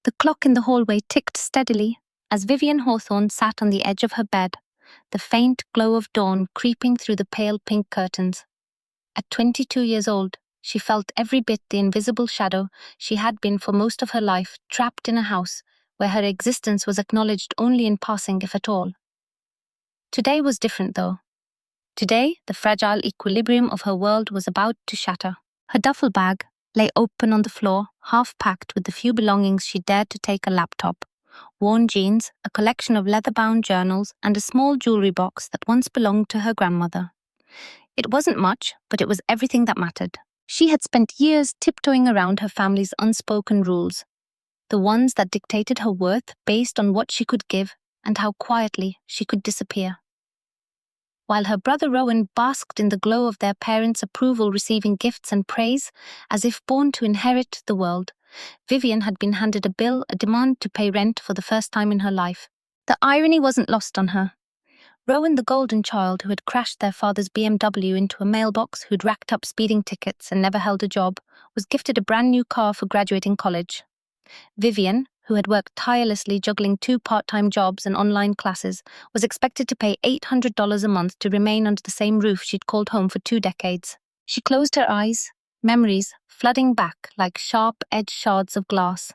The clock in the hallway ticked steadily as Vivian Hawthorne sat on the edge of her bed, the faint glow of dawn creeping through the pale pink curtains. At 22 years old, she felt every bit the invisible shadow she had been for most of her life, trapped in a house where her existence was acknowledged only in passing, if at all. Today was different, though. Today, the fragile equilibrium of her world was about to shatter. Her duffel bag lay open on the floor, half-packed with the few belongings she dared to take: a laptop, worn jeans, a collection of leather-bound journals, and a small jewelry box that once belonged to her grandmother. It wasn't much, but it was everything that mattered. She had spent years tiptoeing around her family's unspoken rules, the ones that dictated her worth based on what she could give and how quietly she could disappear. While her brother Rowan basked in the glow of their parents' approval, receiving gifts and praise as if born to inherit the world, Vivian had been handed a bill, a demand to pay rent for the first time in her life. The irony wasn't lost on her. Rowan, the golden child who had crashed their father's BMW into a mailbox, who'd racked up speeding tickets and never held a job, was gifted a brand new car for graduating college. Vivian, who had worked tirelessly juggling 2 part-time jobs and online classes, was expected to pay $800 a month to remain under the same roof she'd called home for 2 decades. She closed her eyes, memories flooding back like sharp-edged shards of glass.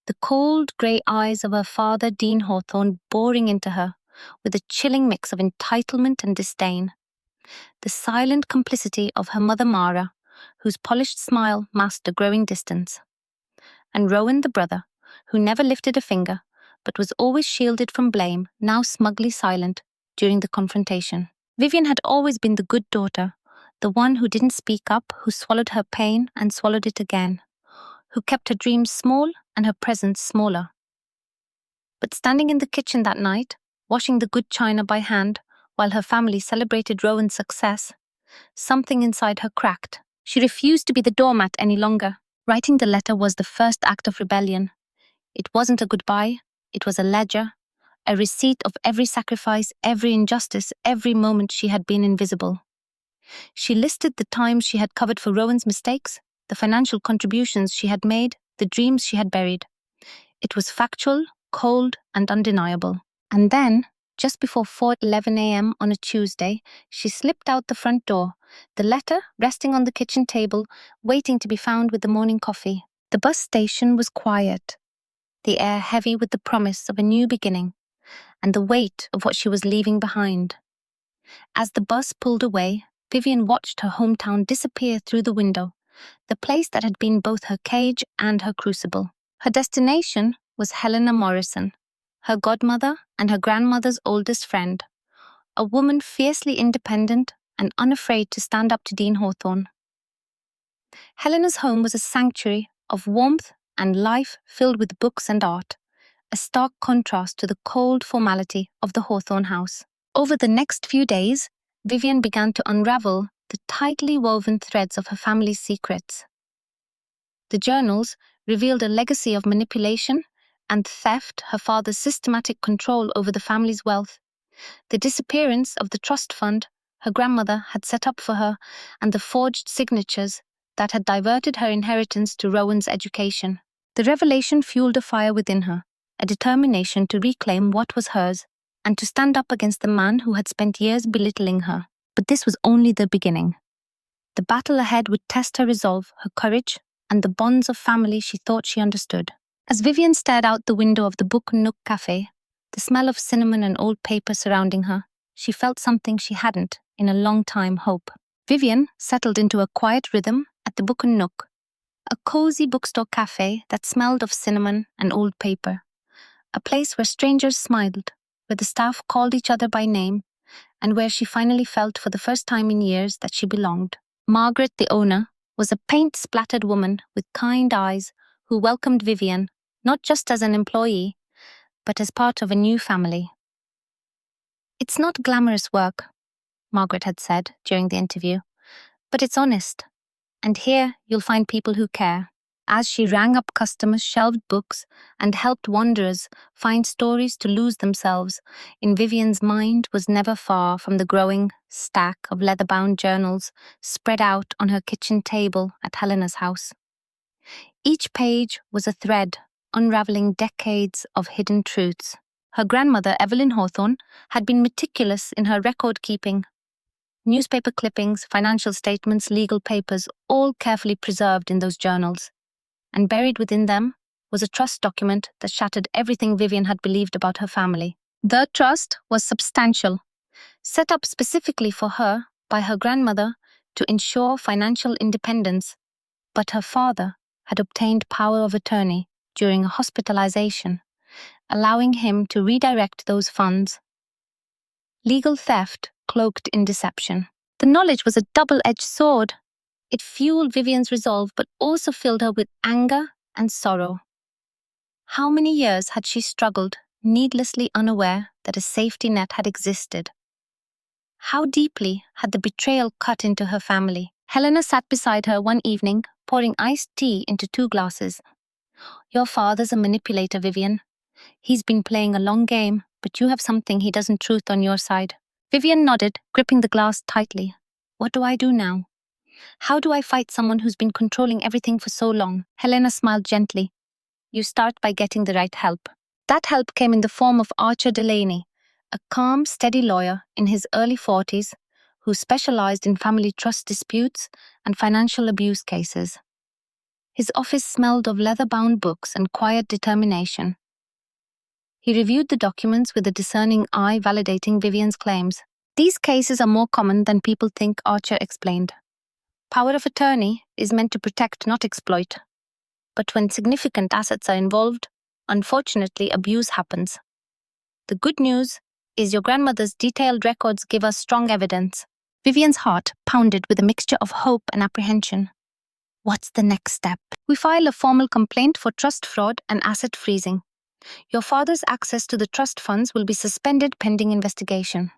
The cold, grey eyes of her father, Dean Hawthorne, boring into her with a chilling mix of entitlement and disdain. The silent complicity of her mother, Mara, whose polished smile masked a growing distance. And Rowan, the brother, who never lifted a finger, but was always shielded from blame, now smugly silent during the confrontation. Vivian had always been the good daughter, the one who didn't speak up, who swallowed her pain and swallowed it again, who kept her dreams small and her presence smaller. But standing in the kitchen that night, washing the good china by hand, while her family celebrated Rowan's success, something inside her cracked. She refused to be the doormat any longer. Writing the letter was the first act of rebellion. It wasn't a goodbye, it was a ledger, a receipt of every sacrifice, every injustice, every moment she had been invisible. She listed the times she had covered for Rowan's mistakes, the financial contributions she had made, the dreams she had buried. It was factual, cold, and undeniable. And then, just before 4:11 a.m. on a Tuesday, she slipped out the front door, the letter resting on the kitchen table, waiting to be found with the morning coffee. The bus station was quiet, the air heavy with the promise of a new beginning and the weight of what she was leaving behind. As the bus pulled away, Vivian watched her hometown disappear through the window, the place that had been both her cage and her crucible. Her destination was Helena Morrison, her godmother and her grandmother's oldest friend, a woman fiercely independent and unafraid to stand up to Dean Hawthorne. Helena's home was a sanctuary of warmth and life filled with books and art, a stark contrast to the cold formality of the Hawthorne house. Over the next few days, Vivian began to unravel the tightly woven threads of her family's secrets. The journals revealed a legacy of manipulation and theft, her father's systematic control over the family's wealth, the disappearance of the trust fund her grandmother had set up for her, and the forged signatures that had diverted her inheritance to Rowan's education. The revelation fueled a fire within her, a determination to reclaim what was hers and to stand up against the man who had spent years belittling her. But this was only the beginning. The battle ahead would test her resolve, her courage, and the bonds of family she thought she understood. As Vivian stared out the window of the Book Nook Cafe, the smell of cinnamon and old paper surrounding her, she felt something she hadn't in a long time: hope. Vivian settled into a quiet rhythm at the Book Nook, a cozy bookstore cafe that smelled of cinnamon and old paper, a place where strangers smiled, where the staff called each other by name, and where she finally felt for the first time in years that she belonged. Margaret, the owner, was a paint-splattered woman with kind eyes who welcomed Vivian not just as an employee, but as part of a new family. "It's not glamorous work," Margaret had said during the interview, "but it's honest. And here you'll find people who care." As she rang up customers, shelved books, and helped wanderers find stories to lose themselves, in Vivian's mind was never far from the growing stack of leather-bound journals spread out on her kitchen table at Helena's house. Each page was a thread, unraveling decades of hidden truths. Her grandmother, Evelyn Hawthorne, had been meticulous in her record keeping. Newspaper clippings, financial statements, legal papers, all carefully preserved in those journals. And buried within them was a trust document that shattered everything Vivian had believed about her family. The trust was substantial, set up specifically for her by her grandmother to ensure financial independence, but her father had obtained power of attorney during a hospitalization, allowing him to redirect those funds. Legal theft cloaked in deception. The knowledge was a double-edged sword. It fueled Vivian's resolve, but also filled her with anger and sorrow. How many years had she struggled, needlessly unaware that a safety net had existed? How deeply had the betrayal cut into her family? Helena sat beside her one evening, pouring iced tea into 2 glasses. "Your father's a manipulator, Vivian. He's been playing a long game, but you have something he doesn't truth on your side." Vivian nodded, gripping the glass tightly. "What do I do now? How do I fight someone who's been controlling everything for so long?" Helena smiled gently. "You start by getting the right help." That help came in the form of Archer Delaney, a calm, steady lawyer in his early 40s who specialized in family trust disputes and financial abuse cases. His office smelled of leather-bound books and quiet determination. He reviewed the documents with a discerning eye, validating Vivian's claims. "These cases are more common than people think," Archer explained. "Power of attorney is meant to protect, not exploit. But when significant assets are involved, unfortunately, abuse happens. The good news is your grandmother's detailed records give us strong evidence." Vivian's heart pounded with a mixture of hope and apprehension. "What's the next step?" "We file a formal complaint for trust fraud and asset freezing. Your father's access to the trust funds will be suspended pending investigation.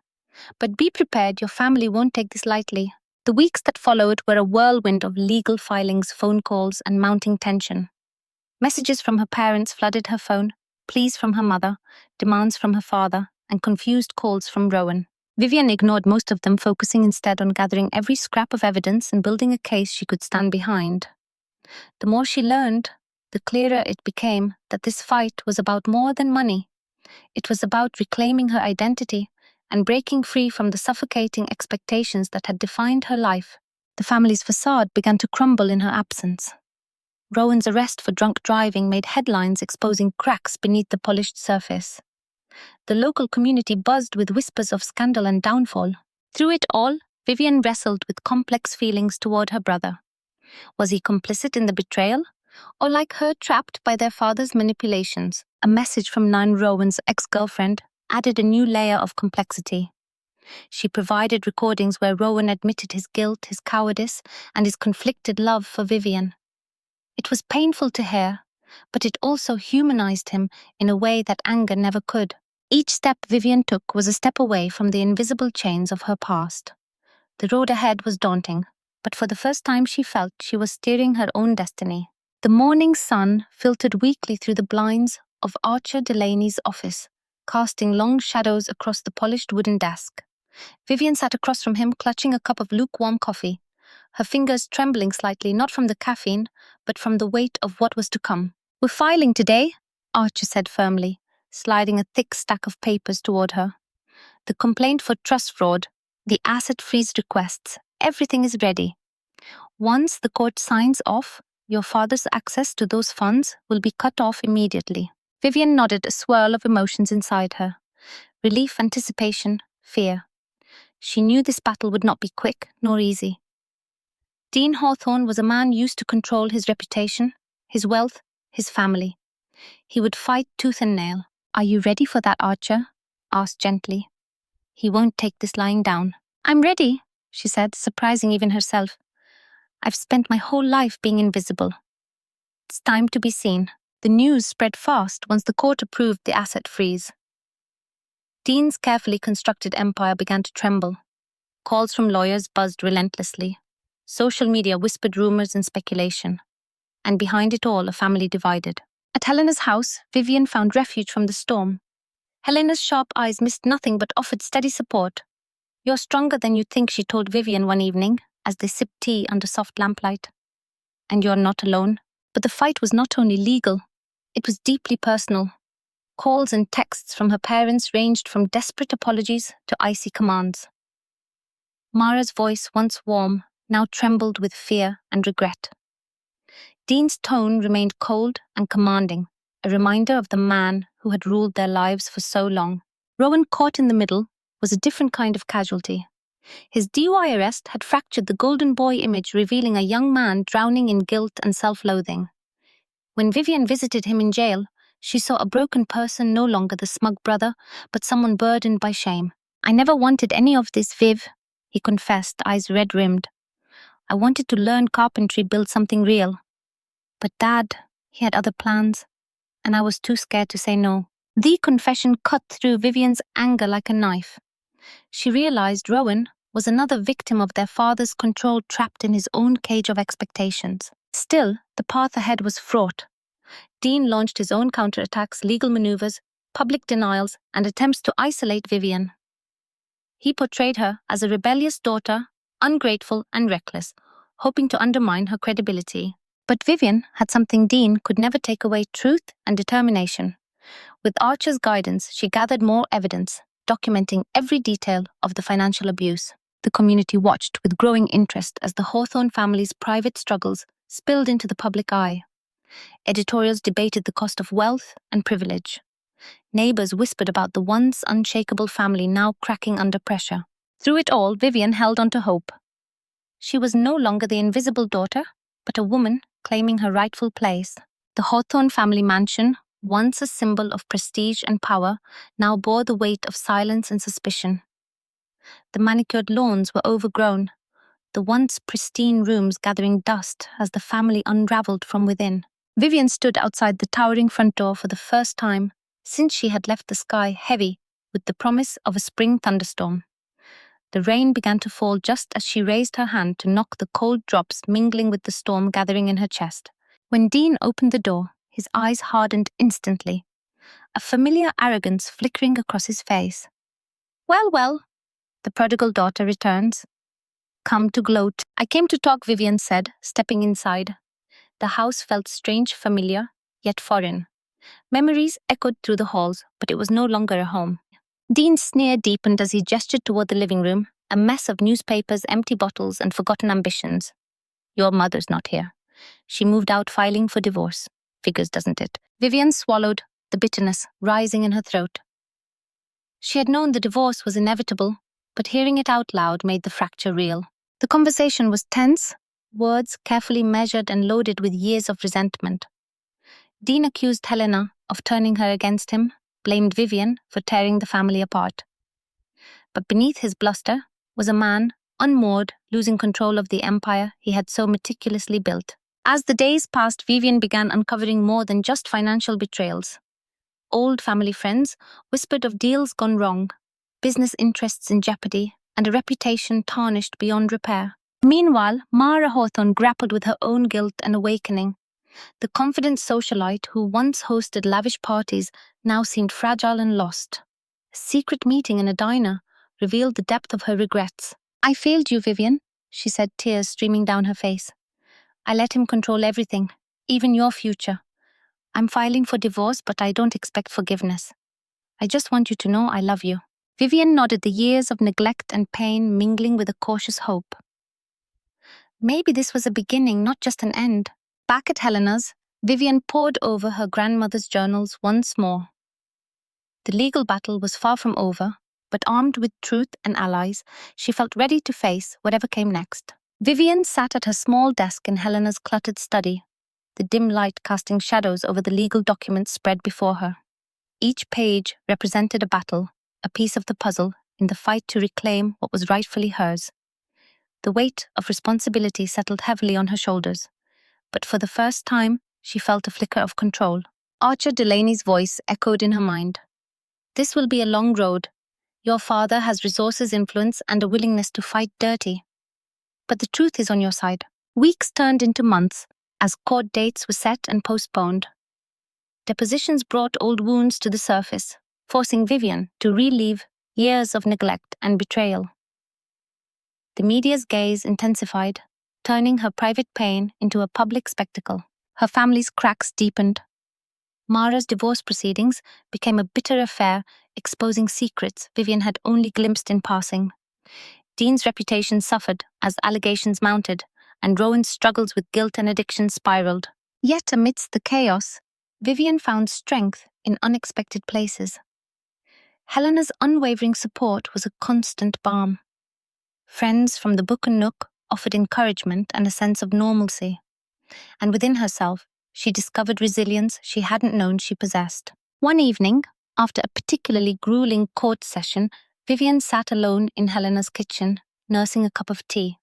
But be prepared, your family won't take this lightly." The weeks that followed were a whirlwind of legal filings, phone calls, and mounting tension. Messages from her parents flooded her phone, pleas from her mother, demands from her father, and confused calls from Rowan. Vivian ignored most of them, focusing instead on gathering every scrap of evidence and building a case she could stand behind. The more she learned, the clearer it became that this fight was about more than money. It was about reclaiming her identity and breaking free from the suffocating expectations that had defined her life. The family's facade began to crumble in her absence. Rowan's arrest for drunk driving made headlines exposing cracks beneath the polished surface. The local community buzzed with whispers of scandal and downfall. Through it all, Vivian wrestled with complex feelings toward her brother. Was he complicit in the betrayal, or like her, trapped by their father's manipulations? A message from Nan, Rowan's ex-girlfriend, added a new layer of complexity. She provided recordings where Rowan admitted his guilt, his cowardice, and his conflicted love for Vivian. It was painful to hear, but it also humanized him in a way that anger never could. Each step Vivian took was a step away from the invisible chains of her past. The road ahead was daunting, but for the first time she felt she was steering her own destiny. The morning sun filtered weakly through the blinds of Archer Delaney's office, casting long shadows across the polished wooden desk. Vivian sat across from him, clutching a cup of lukewarm coffee, her fingers trembling slightly, not from the caffeine, but from the weight of what was to come. "We're filing today," Archer said firmly, sliding a thick stack of papers toward her. "The complaint for trust fraud, the asset freeze requests, everything is ready. Once the court signs off, your father's access to those funds will be cut off immediately." Vivian nodded, a swirl of emotions inside her. Relief, anticipation, fear. She knew this battle would not be quick nor easy. Dean Hawthorne was a man used to control his reputation, his wealth, his family. He would fight tooth and nail. "Are you ready for that, Archer?" asked gently. "He won't take this lying down." "I'm ready," she said, surprising even herself. "I've spent my whole life being invisible. It's time to be seen." The news spread fast once the court approved the asset freeze. Dean's carefully constructed empire began to tremble. Calls from lawyers buzzed relentlessly. Social media whispered rumors and speculation. And behind it all, a family divided. At Helena's house, Vivian found refuge from the storm. Helena's sharp eyes missed nothing but offered steady support. "You're stronger than you think," she told Vivian one evening as they sipped tea under soft lamplight. "And you're not alone." But the fight was not only legal, It was deeply personal. Calls and texts from her parents ranged from desperate apologies to icy commands. Mara's voice, once warm, now trembled with fear and regret. Dean's tone remained cold and commanding, a reminder of the man who had ruled their lives for so long. Rowan, caught in the middle, was a different kind of casualty. His DUI arrest had fractured the golden boy image, revealing a young man drowning in guilt and self-loathing. When Vivian visited him in jail, she saw a broken person, no longer the smug brother, but someone burdened by shame. "I never wanted any of this, Viv," he confessed, eyes red-rimmed. "I wanted to learn carpentry, build something real. But Dad, he had other plans, and I was too scared to say no." The confession cut through Vivian's anger like a knife. She realized Rowan was another victim of their father's control, trapped in his own cage of expectations. Still, the path ahead was fraught. Dean launched his own counterattacks, legal maneuvers, public denials, and attempts to isolate Vivian. He portrayed her as a rebellious daughter, ungrateful and reckless, hoping to undermine her credibility. But Vivian had something Dean could never take away: truth and determination. With Archer's guidance, she gathered more evidence, documenting every detail of the financial abuse. The community watched with growing interest as the Hawthorne family's private struggles spilled into the public eye. Editorials debated the cost of wealth and privilege. Neighbors whispered about the once unshakable family now cracking under pressure. Through it all, Vivian held on to hope. She was no longer the invisible daughter, but a woman claiming her rightful place. The Hawthorne family mansion, once a symbol of prestige and power, now bore the weight of silence and suspicion. The manicured lawns were overgrown, the once pristine rooms gathering dust as the family unraveled from within. Vivian stood outside the towering front door for the first time since she had left the sky heavy with the promise of a spring thunderstorm. The rain began to fall just as she raised her hand to knock the cold drops mingling with the storm gathering in her chest. When Dean opened the door, his eyes hardened instantly, a familiar arrogance flickering across his face. "Well, well," the prodigal daughter returns. "Come to gloat." "I came to talk," Vivian said, stepping inside. The house felt strange, familiar, yet foreign. Memories echoed through the halls, but it was no longer a home. Dean's sneer deepened as he gestured toward the living room, a mess of newspapers, empty bottles, and forgotten ambitions. "Your mother's not here. She moved out filing for divorce. Figures, doesn't it?" Vivian swallowed, the bitterness rising in her throat. She had known the divorce was inevitable, but hearing it out loud made the fracture real. The conversation was tense, words carefully measured and loaded with years of resentment. Dean accused Helena of turning her against him, blamed Vivian for tearing the family apart. But beneath his bluster was a man, unmoored, losing control of the empire he had so meticulously built. As the days passed, Vivian began uncovering more than just financial betrayals. Old family friends whispered of deals gone wrong, business interests in jeopardy, and a reputation tarnished beyond repair. Meanwhile, Mara Hawthorne grappled with her own guilt and awakening. The confident socialite who once hosted lavish parties now seemed fragile and lost. A secret meeting in a diner revealed the depth of her regrets. "I failed you, Vivian," she said, tears streaming down her face. "I let him control everything, even your future. I'm filing for divorce, but I don't expect forgiveness. I just want you to know I love you." Vivian nodded, the years of neglect and pain mingling with a cautious hope. Maybe this was a beginning, not just an end. Back at Helena's, Vivian pored over her grandmother's journals once more. The legal battle was far from over, but armed with truth and allies, she felt ready to face whatever came next. Vivian sat at her small desk in Helena's cluttered study, the dim light casting shadows over the legal documents spread before her. Each page represented a battle, a piece of the puzzle in the fight to reclaim what was rightfully hers. The weight of responsibility settled heavily on her shoulders, but for the first time, she felt a flicker of control. Archer Delaney's voice echoed in her mind. "This will be a long road. Your father has resources, influence, and a willingness to fight dirty. But the truth is on your side." Weeks turned into months as court dates were set and postponed. Depositions brought old wounds to the surface, forcing Vivian to relive years of neglect and betrayal. The media's gaze intensified, turning her private pain into a public spectacle. Her family's cracks deepened. Mara's divorce proceedings became a bitter affair, exposing secrets Vivian had only glimpsed in passing. Dean's reputation suffered as allegations mounted, and Rowan's struggles with guilt and addiction spiraled. Yet amidst the chaos, Vivian found strength in unexpected places. Helena's unwavering support was a constant balm. Friends from the Book and Nook offered encouragement and a sense of normalcy, and within herself, she discovered resilience she hadn't known she possessed. One evening, after a particularly grueling court session, Vivian sat alone in Helena's kitchen, nursing a cup of tea.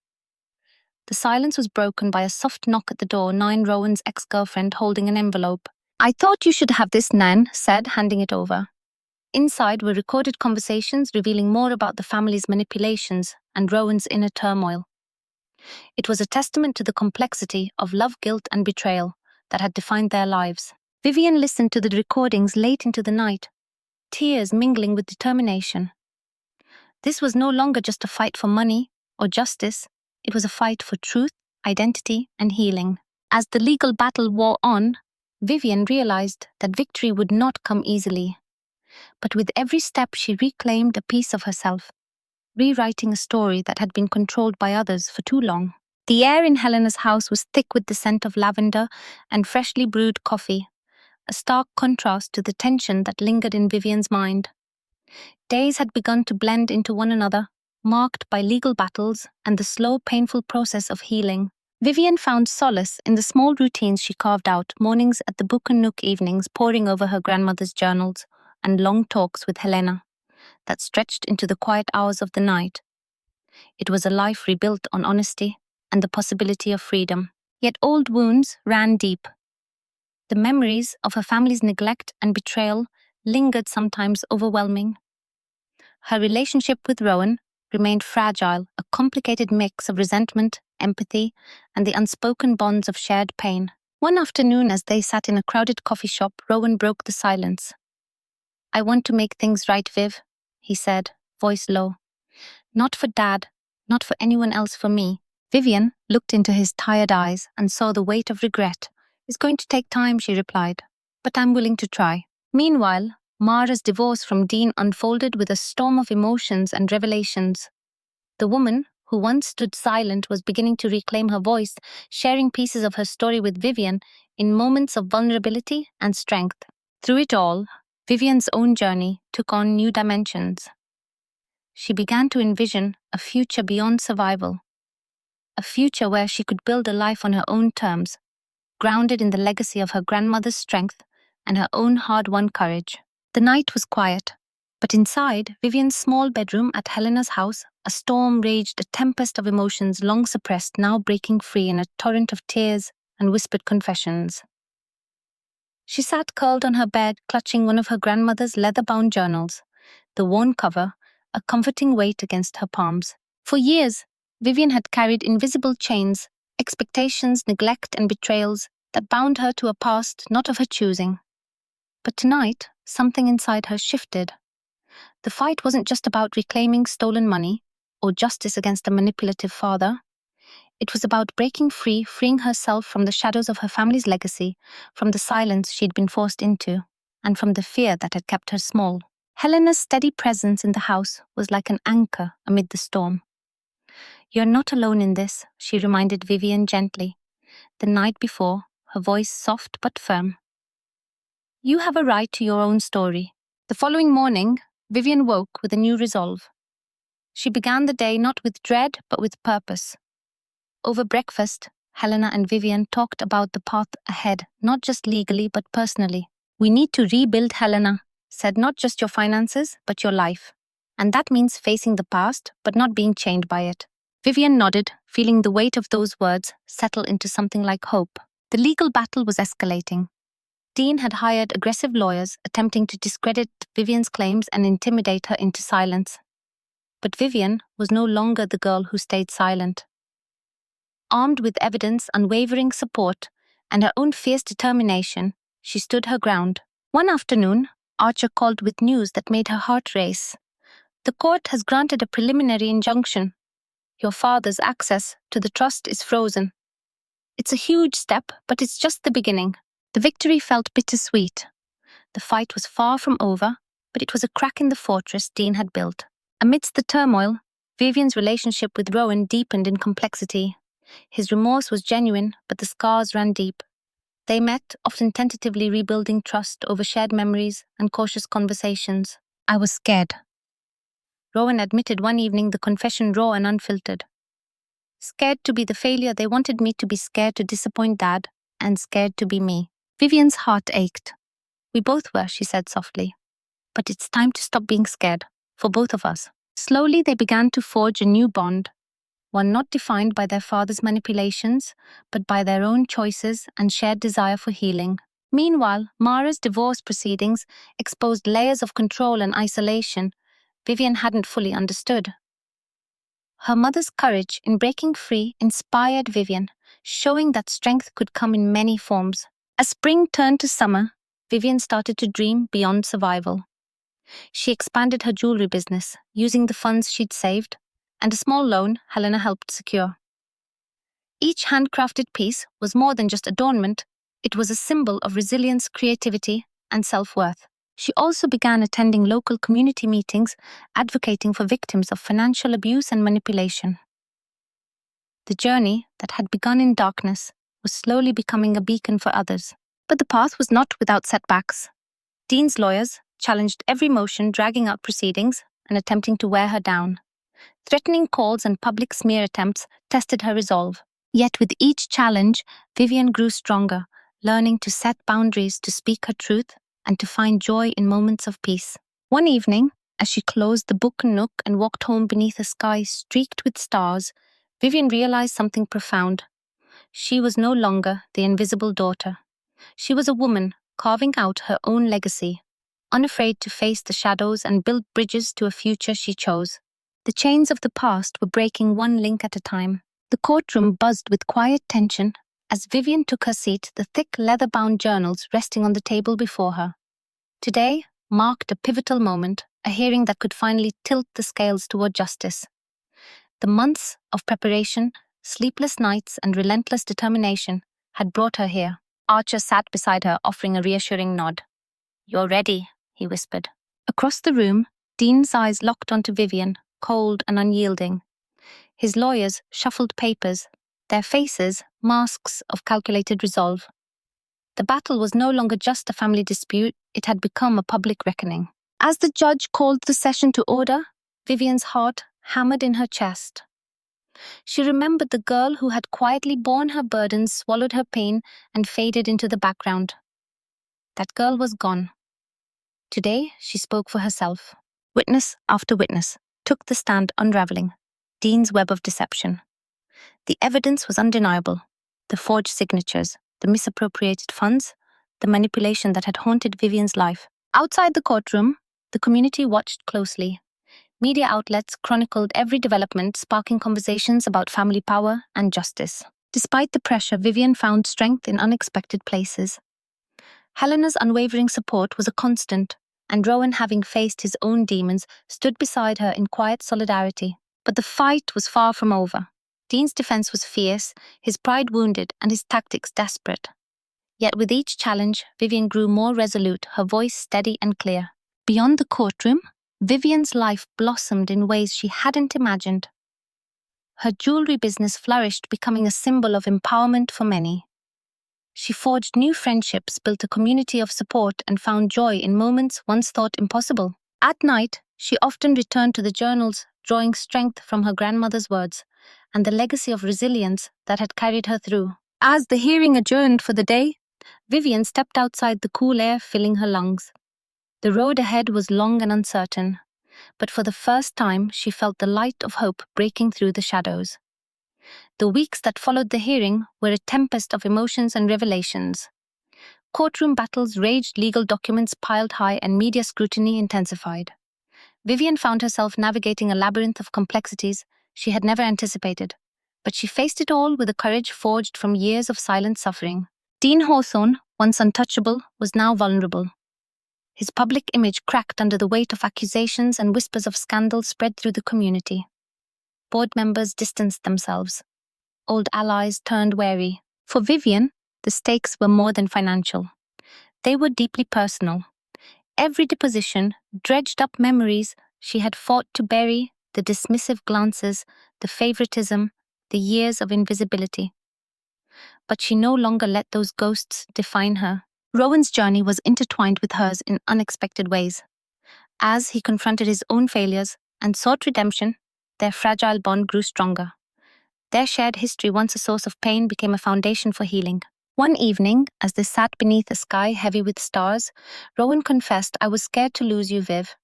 The silence was broken by a soft knock at the door, Rowan's ex-girlfriend holding an envelope. "I thought you should have this," Nan said, handing it over. Inside were recorded conversations revealing more about the family's manipulations and Rowan's inner turmoil. It was a testament to the complexity of love, guilt, and betrayal that had defined their lives. Vivian listened to the recordings late into the night, tears mingling with determination. This was no longer just a fight for money or justice, it was a fight for truth, identity, and healing. As the legal battle wore on, Vivian realized that victory would not come easily. But with every step, she reclaimed a piece of herself, rewriting a story that had been controlled by others for too long. The air in Helena's house was thick with the scent of lavender and freshly brewed coffee, a stark contrast to the tension that lingered in Vivian's mind. Days had begun to blend into one another, marked by legal battles and the slow, painful process of healing. Vivian found solace in the small routines she carved out, mornings at the Book and Nook, evenings poring over her grandmother's journals, and long talks with Helena that stretched into the quiet hours of the night. It was a life rebuilt on honesty and the possibility of freedom. Yet old wounds ran deep. The memories of her family's neglect and betrayal lingered, sometimes overwhelming. Her relationship with Rowan remained fragile, a complicated mix of resentment, empathy, and the unspoken bonds of shared pain. One afternoon, as they sat in a crowded coffee shop, Rowan broke the silence. "I want to make things right, Viv," he said, voice low. "Not for Dad, not for anyone else, for me." Vivian looked into his tired eyes and saw the weight of regret. "It's going to take time," she replied, "but I'm willing to try." Meanwhile, Mara's divorce from Dean unfolded with a storm of emotions and revelations. The woman, who once stood silent, was beginning to reclaim her voice, sharing pieces of her story with Vivian in moments of vulnerability and strength. Through it all, Vivian's own journey took on new dimensions. She began to envision a future beyond survival, a future where she could build a life on her own terms, grounded in the legacy of her grandmother's strength and her own hard-won courage. The night was quiet, but inside Vivian's small bedroom at Helena's house, a storm raged, a tempest of emotions long suppressed, now breaking free in a torrent of tears and whispered confessions. She sat curled on her bed, clutching one of her grandmother's leather-bound journals, the worn cover a comforting weight against her palms. For years, Vivian had carried invisible chains, expectations, neglect, and betrayals that bound her to a past not of her choosing. But tonight, something inside her shifted. The fight wasn't just about reclaiming stolen money or justice against a manipulative father. It was about breaking free, freeing herself from the shadows of her family's legacy, from the silence she'd been forced into, and from the fear that had kept her small. Helena's steady presence in the house was like an anchor amid the storm. "You're not alone in this," she reminded Vivian gently. The night before, her voice soft but firm. "You have a right to your own story." The following morning, Vivian woke with a new resolve. She began the day not with dread, but with purpose. Over breakfast, Helena and Vivian talked about the path ahead, not just legally, but personally. "We need to rebuild," Helena said, "not just your finances, but your life. And that means facing the past, but not being chained by it." Vivian nodded, feeling the weight of those words settle into something like hope. The legal battle was escalating. Dean had hired aggressive lawyers attempting to discredit Vivian's claims and intimidate her into silence. But Vivian was no longer the girl who stayed silent. Armed with evidence, unwavering support, and her own fierce determination, she stood her ground. One afternoon, Archer called with news that made her heart race. "The court has granted a preliminary injunction. Your father's access to the trust is frozen." It's a huge step, but it's just the beginning. The victory felt bittersweet. The fight was far from over, but it was a crack in the fortress Dean had built. Amidst the turmoil, Vivian's relationship with Rowan deepened in complexity. His remorse was genuine, but the scars ran deep. They met, often tentatively rebuilding trust over shared memories and cautious conversations. "I was scared," Rowan admitted one evening, the confession raw and unfiltered. "Scared to be the failure they wanted me to be, scared to disappoint Dad, and scared to be me." Vivian's heart ached. "We both were," she said softly. "But it's time to stop being scared, for both of us." Slowly, they began to forge a new bond, one not defined by their father's manipulations, but by their own choices and shared desire for healing. Meanwhile, Mara's divorce proceedings exposed layers of control and isolation Vivian hadn't fully understood. Her mother's courage in breaking free inspired Vivian, showing that strength could come in many forms. As spring turned to summer, Vivian started to dream beyond survival. She expanded her jewelry business, using the funds she'd saved, and a small loan Helena helped secure. Each handcrafted piece was more than just adornment, it was a symbol of resilience, creativity, and self-worth. She also began attending local community meetings, advocating for victims of financial abuse and manipulation. The journey that had begun in darkness was slowly becoming a beacon for others. But the path was not without setbacks. Dean's lawyers challenged every motion, dragging out proceedings and attempting to wear her down. Threatening calls and public smear attempts tested her resolve. Yet with each challenge, Vivian grew stronger, learning to set boundaries, to speak her truth, and to find joy in moments of peace. One evening, as she closed the book nook and walked home beneath a sky streaked with stars, Vivian realized something profound. She was no longer the invisible daughter. She was a woman carving out her own legacy, unafraid to face the shadows and build bridges to a future she chose. The chains of the past were breaking one link at a time. The courtroom buzzed with quiet tension as Vivian took her seat, the thick leather-bound journals resting on the table before her. Today marked a pivotal moment, a hearing that could finally tilt the scales toward justice. The months of preparation, sleepless nights, and relentless determination had brought her here. Archer sat beside her, offering a reassuring nod. "You're ready," he whispered. Across the room, Dean's eyes locked onto Vivian, cold and unyielding. His lawyers shuffled papers, their faces masks of calculated resolve. The battle was no longer just a family dispute, it had become a public reckoning. As the judge called the session to order, Vivian's heart hammered in her chest. She remembered the girl who had quietly borne her burdens, swallowed her pain, and faded into the background. That girl was gone. Today, she spoke for herself. Witness after witness took the stand, unraveling Dean's web of deception. The evidence was undeniable. The forged signatures, the misappropriated funds, the manipulation that had haunted Vivian's life. Outside the courtroom, the community watched closely. Media outlets chronicled every development, sparking conversations about family power and justice. Despite the pressure, Vivian found strength in unexpected places. Helena's unwavering support was a constant, and Rowan, having faced his own demons, stood beside her in quiet solidarity. But the fight was far from over. Dean's defense was fierce, his pride wounded, and his tactics desperate. Yet with each challenge, Vivian grew more resolute, her voice steady and clear. Beyond the courtroom, Vivian's life blossomed in ways she hadn't imagined. Her jewelry business flourished, becoming a symbol of empowerment for many. She forged new friendships, built a community of support, and found joy in moments once thought impossible. At night, she often returned to the journals, drawing strength from her grandmother's words and the legacy of resilience that had carried her through. As the hearing adjourned for the day, Vivian stepped outside, the cool air filling her lungs. The road ahead was long and uncertain, but for the first time she felt the light of hope breaking through the shadows. The weeks that followed the hearing were a tempest of emotions and revelations. Courtroom battles raged, legal documents piled high, and media scrutiny intensified. Vivian found herself navigating a labyrinth of complexities she had never anticipated, but she faced it all with a courage forged from years of silent suffering. Dean Hawthorne, once untouchable, was now vulnerable. His public image cracked under the weight of accusations, and whispers of scandal spread through the community. Board members distanced themselves. Old allies turned wary. For Vivian, the stakes were more than financial. They were deeply personal. Every deposition dredged up memories she had fought to bury, the dismissive glances, the favoritism, the years of invisibility. But she no longer let those ghosts define her. Rowan's journey was intertwined with hers in unexpected ways. As he confronted his own failures and sought redemption, their fragile bond grew stronger. Their shared history, once a source of pain, became a foundation for healing. One evening, as they sat beneath a sky heavy with stars, Rowan confessed, "I was scared to lose you, Viv,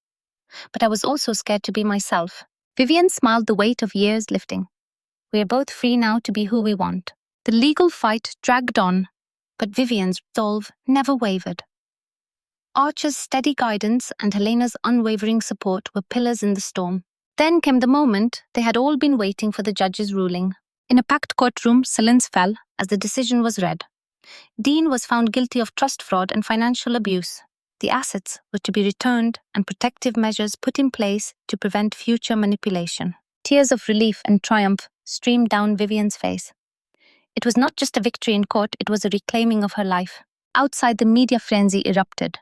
but I was also scared to be myself." Vivian smiled, the weight of years lifting. "We are both free now to be who we want." The legal fight dragged on, but Vivian's resolve never wavered. Archer's steady guidance and Helena's unwavering support were pillars in the storm. Then came the moment they had all been waiting for, the judge's ruling. In a packed courtroom, silence fell as the decision was read. Dean was found guilty of trust fraud and financial abuse. The assets were to be returned and protective measures put in place to prevent future manipulation. Tears of relief and triumph streamed down Vivian's face. It was not just a victory in court, it was a reclaiming of her life. Outside, the media frenzy erupted.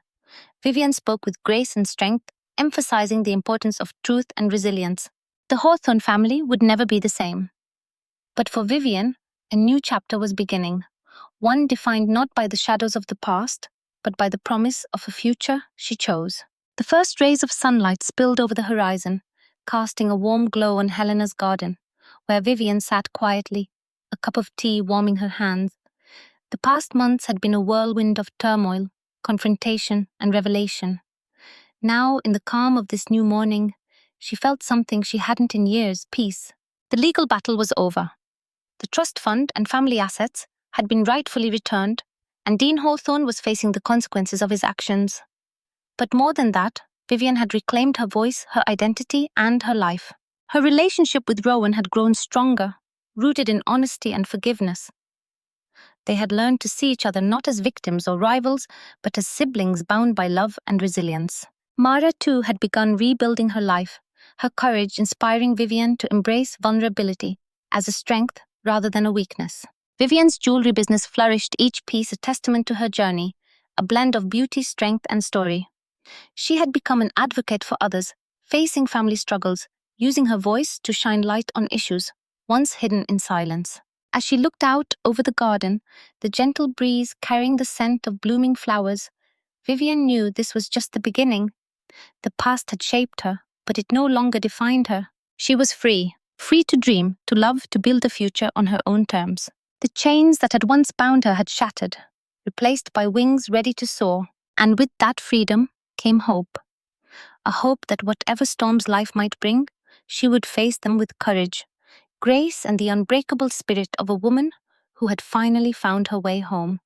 Vivian spoke with grace and strength, emphasizing the importance of truth and resilience. The Hawthorne family would never be the same. But for Vivian, a new chapter was beginning, one defined not by the shadows of the past, but by the promise of a future she chose. The first rays of sunlight spilled over the horizon, casting a warm glow on Helena's garden, where Vivian sat quietly, a cup of tea warming her hands. The past months had been a whirlwind of turmoil, confrontation, and revelation. Now, in the calm of this new morning, she felt something she hadn't in years: peace. The legal battle was over. The trust fund and family assets had been rightfully returned, and Dean Hawthorne was facing the consequences of his actions. But more than that, Vivian had reclaimed her voice, her identity, and her life. Her relationship with Rowan had grown stronger, rooted in honesty and forgiveness. They had learned to see each other not as victims or rivals, but as siblings bound by love and resilience. Mara, too, had begun rebuilding her life, her courage inspiring Vivian to embrace vulnerability as a strength rather than a weakness. Vivian's jewelry business flourished, each piece a testament to her journey, a blend of beauty, strength, and story. She had become an advocate for others, facing family struggles, using her voice to shine light on issues once hidden in silence. As she looked out over the garden, the gentle breeze carrying the scent of blooming flowers, Vivian knew this was just the beginning. The past had shaped her, but it no longer defined her. She was free to dream, to love, to build a future on her own terms. The chains that had once bound her had shattered, replaced by wings ready to soar. And with that freedom came hope. A hope that whatever storms life might bring, she would face them with courage, grace, and the unbreakable spirit of a woman who had finally found her way home.